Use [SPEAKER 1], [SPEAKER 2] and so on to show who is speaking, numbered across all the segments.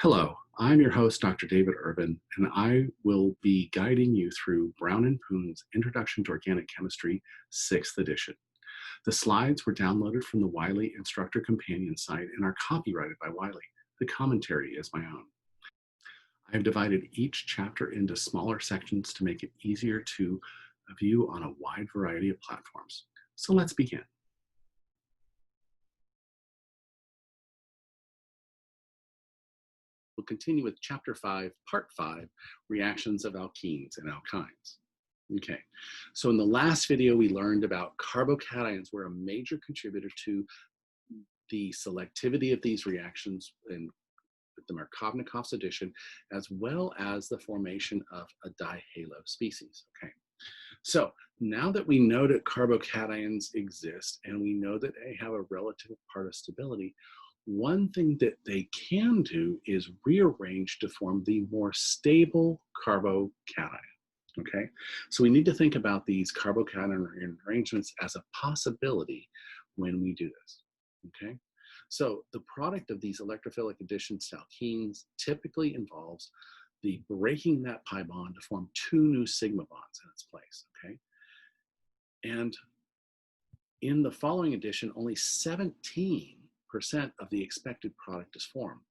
[SPEAKER 1] Hello, I'm your host, Dr. David Urban, and I will be guiding you through Brown and Poon's Introduction to Organic Chemistry, 6th edition. The slides were downloaded from the Wiley Instructor Companion site and are copyrighted by Wiley. The commentary is my own. I have divided each chapter into smaller sections to make it easier to view on a wide variety of platforms. So let's begin. We'll continue with Chapter 5, Part 5, Reactions of Alkenes and Alkynes. Okay, so in the last video, we learned about carbocations were a major contributor to the selectivity of these reactions in the Markovnikov's addition, as well as the formation of a dihalo species. Okay, so now that we know that carbocations exist and we know that they have a relative part of stability, one thing that they can do is rearrange to form the more stable carbocation. Okay, so we need to think about these carbocation rearrangements as a possibility when we do this. Okay, so the product of these electrophilic additions to alkenes typically involves the breaking that pi bond to form two new sigma bonds in its place. Okay, and in the following addition, only 17% of the expected product is formed.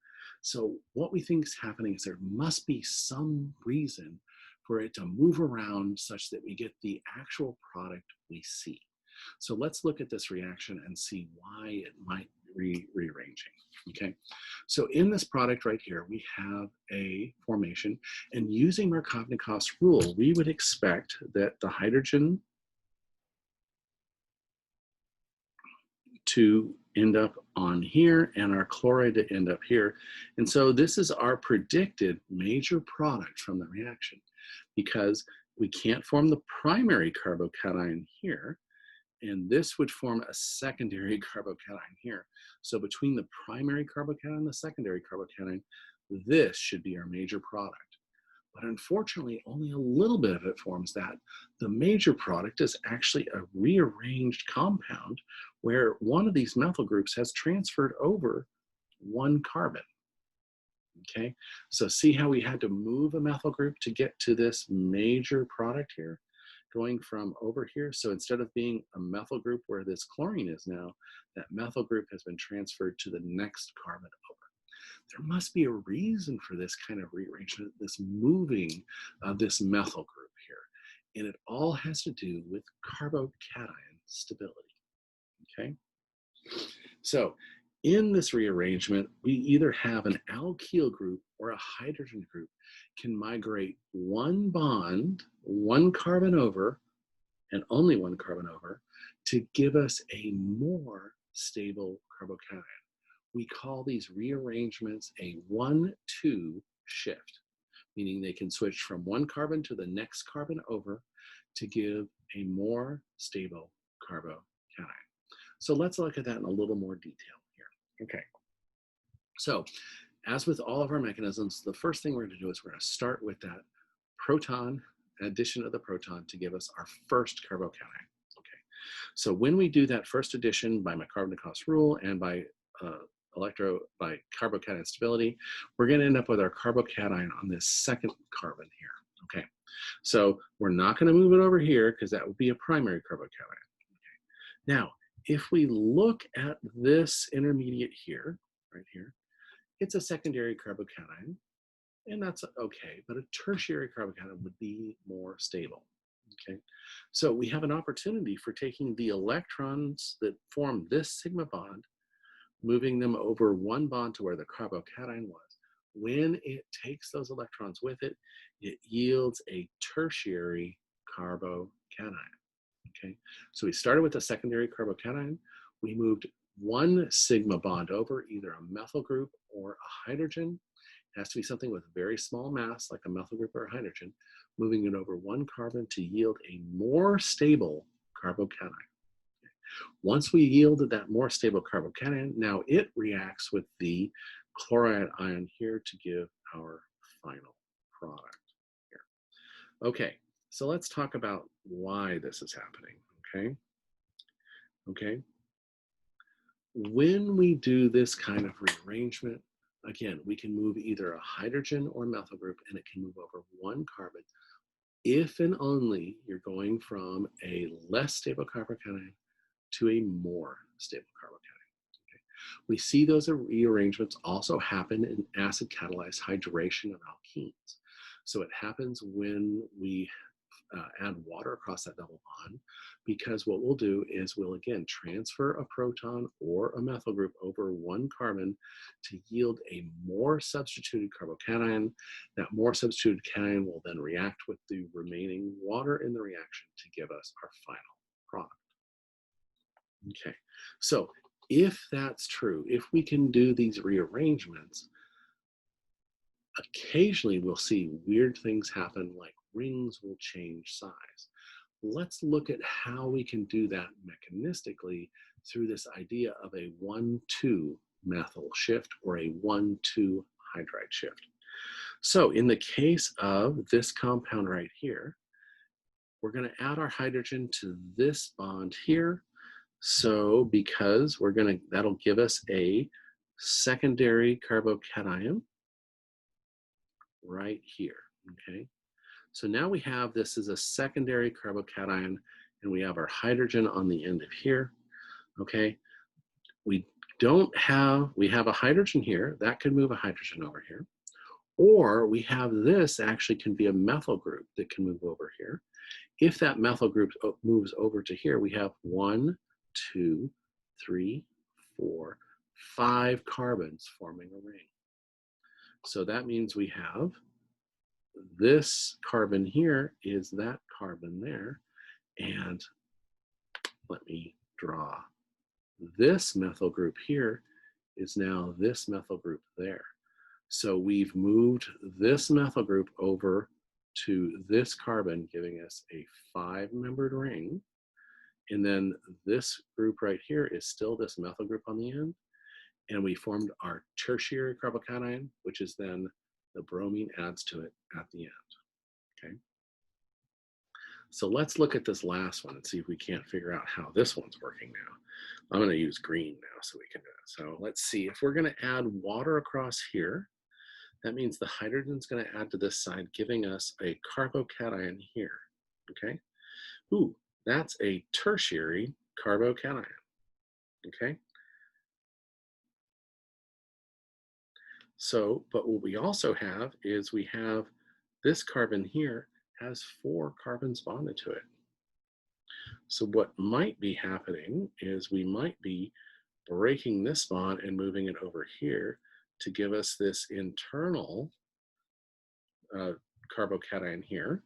[SPEAKER 1] So what we think is happening is there must be some reason for it to move around such that we get the actual product we see. So let's look at this reaction and see why it might be rearranging. Okay, so in this product right here, we have a formation, and using Markovnikov's rule, we would expect that the hydrogen to end up on here and our chloride to end up here. And so this is our predicted major product from the reaction, because we can't form the primary carbocation here, and this would form a secondary carbocation here. So between the primary carbocation and the secondary carbocation, this should be our major product. But unfortunately, only a little bit of it forms that. The major product is actually a rearranged compound where one of these methyl groups has transferred over one carbon. Okay, so see how we had to move a methyl group to get to this major product here, going from over here. So instead of being a methyl group where this chlorine is now, that methyl group has been transferred to the next carbon over. There must be a reason for this kind of rearrangement, this moving of this methyl group here. And it all has to do with carbocation stability. Okay, so in this rearrangement, we either have an alkyl group or a hydrogen group can migrate one bond, one carbon over, and only one carbon over, to give us a more stable carbocation. We call these rearrangements a 1-2 shift, meaning they can switch from one carbon to the next carbon over to give a more stable carbocation. So let's look at that in a little more detail here. Okay, so as with all of our mechanisms, the first thing we're going to do is we're going to start with that proton, addition of the proton to give us our first carbocation. Okay, so when we do that first addition by Markovnikov's rule and by carbocation stability, we're going to end up with our carbocation on this second carbon here. Okay, so we're not going to move it over here because that would be a primary carbocation. Okay, now if we look at this intermediate here, right here, it's a secondary carbocation, and that's okay, but a tertiary carbocation would be more stable. Okay, so we have an opportunity for taking the electrons that form this sigma bond, moving them over one bond to where the carbocation was. When it takes those electrons with it, it yields a tertiary carbocation. Okay, so we started with a secondary carbocation. We moved one sigma bond over, either a methyl group or a hydrogen. It has to be something with very small mass, like a methyl group or a hydrogen, moving it over one carbon to yield a more stable carbocation. Once we yielded that more stable carbocation, now it reacts with the chloride ion here to give our final product here. Okay, so let's talk about why this is happening, okay? Okay, when we do this kind of rearrangement, again, we can move either a hydrogen or methyl group, and it can move over one carbon if and only you're going from a less stable carbocation to a more stable carbocation. Okay? We see those rearrangements also happen in acid catalyzed hydration of alkenes. So it happens when we add water across that double bond, because what we'll do is we'll again transfer a proton or a methyl group over one carbon to yield a more substituted carbocation. That more substituted cation will then react with the remaining water in the reaction to give us our final product. Okay, so if that's true, if we can do these rearrangements, occasionally we'll see weird things happen, like rings will change size. Let's look at how we can do that mechanistically through this idea of a 1,2 methyl shift or a 1,2 hydride shift. So in the case of this compound right here, we're going to add our hydrogen to this bond here. So because that'll give us a secondary carbocation right here, okay? So now we have this as a secondary carbocation, and we have our hydrogen on the end of here, okay? We have a hydrogen here, that could move a hydrogen over here, or we have this actually can be a methyl group that can move over here. If that methyl group moves over to here, we have 1, 2, 3, 4, 5 carbons forming a ring. So that means we have this carbon here is that carbon there, and let me draw this methyl group here is now this methyl group there. So we've moved this methyl group over to this carbon, giving us a 5-membered ring. And then this group right here is still this methyl group on the end. And we formed our tertiary carbocation, which is then the bromine adds to it at the end, okay? So let's look at this last one and see if we can't figure out how this one's working now. I'm gonna use green now so we can do it. So let's see, if we're gonna add water across here, that means the hydrogen's gonna add to this side, giving us a carbocation here, okay? Ooh, that's a tertiary carbocation, okay? So, but what we also have is we have this carbon here has 4 carbons bonded to it. So what might be happening is we might be breaking this bond and moving it over here to give us this internal carbocation here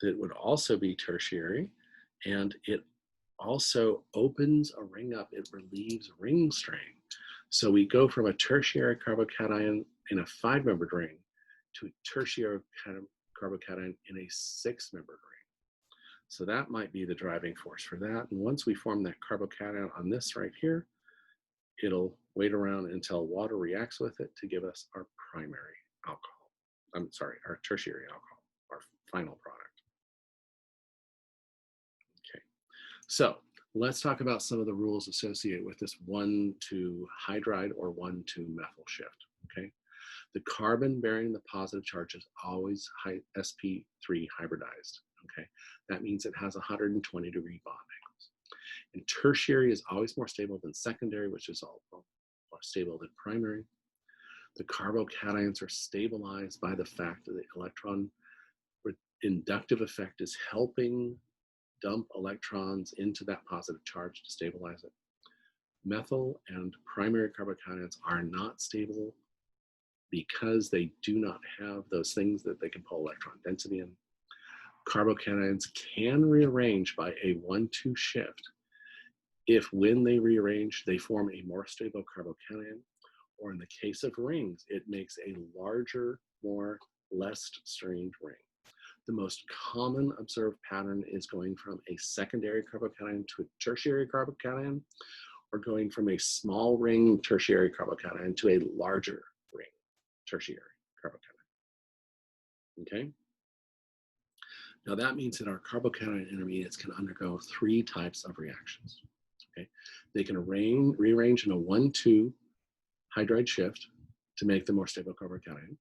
[SPEAKER 1] that would also be tertiary, and it also opens a ring up, it relieves ring strain. So we go from a tertiary carbocation in a 5-membered ring to a tertiary carbocation in a 6-membered ring. So that might be the driving force for that. And once we form that carbocation on this right here, it'll wait around until water reacts with it to give us our primary alcohol. I'm sorry, our tertiary alcohol, our final product. Okay, so let's talk about some of the rules associated with this 1,2 hydride or 1,2 methyl shift, okay? The carbon bearing the positive charge is always sp3 hybridized, okay? That means it has 120-degree bond angles. And tertiary is always more stable than secondary, which is all more stable than primary. The carbocations are stabilized by the fact that the electron inductive effect is helping dump electrons into that positive charge to stabilize it. Methyl and primary carbocations are not stable because they do not have those things that they can pull electron density in. Carbocations can rearrange by a 1,2 shift if when they rearrange, they form a more stable carbocation, or in the case of rings, it makes a larger, less strained ring. The most common observed pattern is going from a secondary carbocation to a tertiary carbocation, or going from a small ring tertiary carbocation to a larger ring tertiary carbocation. Okay? Now that means that our carbocation intermediates can undergo 3 types of reactions. Okay? They can rearrange in a 1,2 hydride shift, to make the more stable carbocation.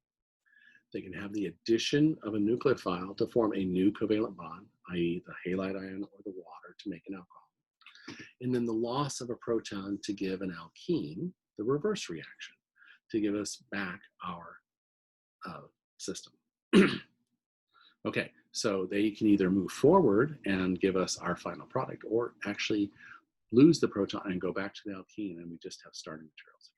[SPEAKER 1] They can have the addition of a nucleophile to form a new covalent bond, i.e. the halide ion or the water to make an alcohol. And then the loss of a proton to give an alkene, the reverse reaction, to give us back our system. Okay, so they can either move forward and give us our final product, or actually lose the proton and go back to the alkene, and we just have starting materials.